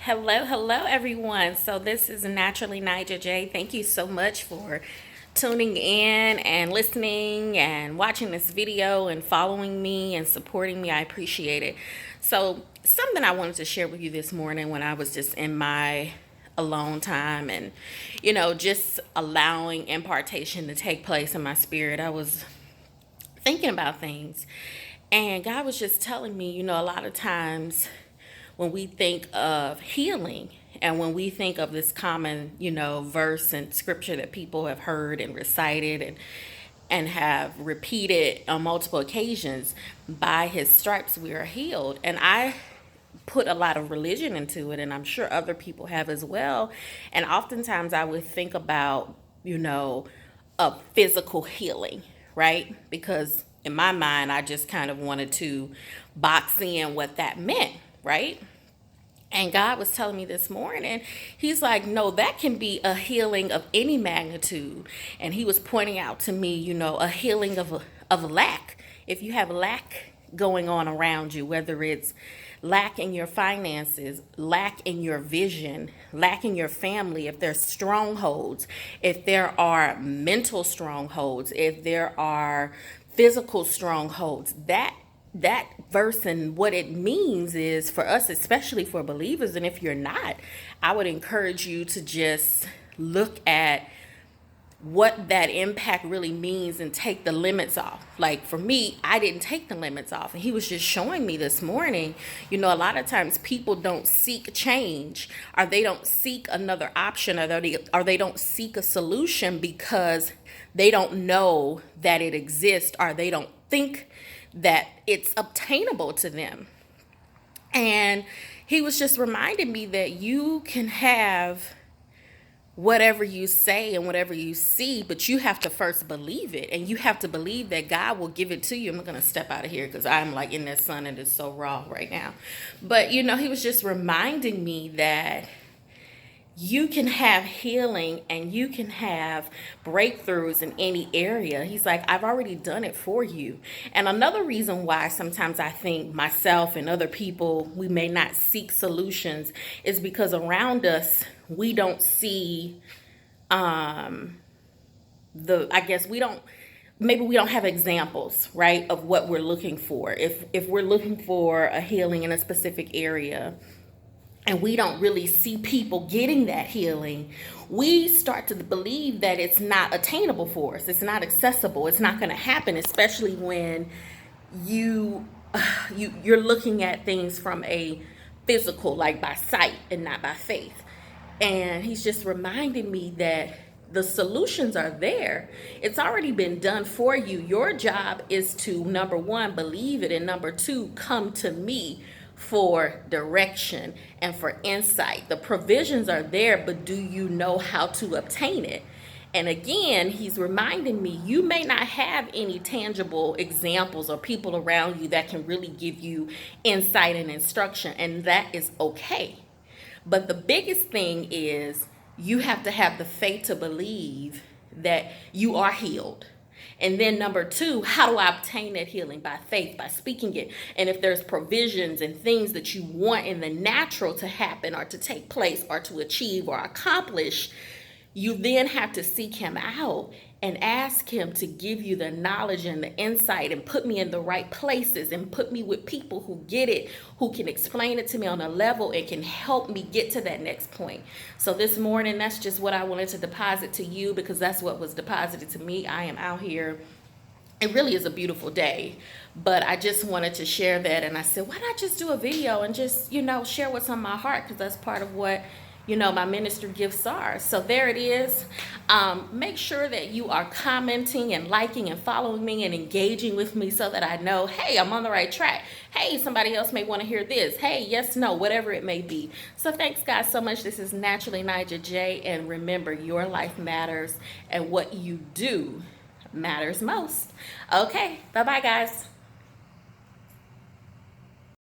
Hello, everyone. So this is Naturally Nija J. Thank you so much for tuning in and listening and watching this video and following me and supporting me. I appreciate it. So something I wanted to share with you this morning when I was just in my alone time and, just allowing impartation to take place in my spirit. I was thinking about things and God was just telling me, a lot of times when we think of healing and when we think of this common, verse and scripture that people have heard and recited and have repeated on multiple occasions, by his stripes we are healed. And I put a lot of religion into it, and I'm sure other people have as well. And oftentimes I would think about, a physical healing, right? Because in my mind, I just kind of wanted to box in what that meant, right? And God was telling me this morning, he's like, no, that can be a healing of any magnitude. And he was pointing out to me, a healing of lack. If you have lack going on around you, whether it's lack in your finances, lack in your vision, lack in your family, if there's strongholds, if there are mental strongholds, if there are physical strongholds, that verse and what it means is for us, especially for believers. And if you're not, I would encourage you to just look at what that impact really means and take the limits off. Like for me, I didn't take the limits off. And he was just showing me this morning, a lot of times people don't seek change, or they don't seek another option, or they don't seek a solution because they don't know that it exists, or they don't think that it's obtainable to them. And he was just reminding me that you can have whatever you say and whatever you see, but you have to first believe it, and you have to believe that God will give it to you. I'm going to step out of here because I'm like in that sun and it's so raw right now. But he was just reminding me that you can have healing and you can have breakthroughs in any area. He's like, I've already done it for you. And another reason why sometimes I think myself and other people, we may not seek solutions is because around us, we don't see maybe we don't have examples, right, of what we're looking for. If we're looking for a healing in a specific area, and we don't really see people getting that healing, we start to believe that it's not attainable for us. It's not accessible. It's not going to happen, especially when you're looking at things from a physical, like by sight and not by faith. And he's just reminding me that the solutions are there. It's already been done for you. Your job is to, number one, believe it, and number two, come to me for direction and for insight. The provisions are there, but do you know how to obtain it? And again, he's reminding me, you may not have any tangible examples or people around you that can really give you insight and instruction, and that is okay. But the biggest thing is you have to have the faith to believe that you are healed. And then number two, how do I obtain that healing? By faith, by speaking it. And if there's provisions and things that you want in the natural to happen or to take place or to achieve or accomplish, you then have to seek him out and ask him to give you the knowledge and the insight and put me in the right places and put me with people who get it, who can explain it to me on a level and can help me get to that next point. So this morning, that's just what I wanted to deposit to you, because that's what was deposited to me. I am out here. It really is a beautiful day, but I just wanted to share that. And I said, why not just do a video and just, share what's on my heart, because that's part of what my ministry gifts are. So there it is. Make sure that you are commenting and liking and following me and engaging with me so that I know, hey, I'm on the right track. Hey, somebody else may want to hear this. Hey, yes, no, whatever it may be. So thanks, guys, so much. This is Naturally Nija J. And remember, your life matters and what you do matters most. Okay, bye-bye, guys.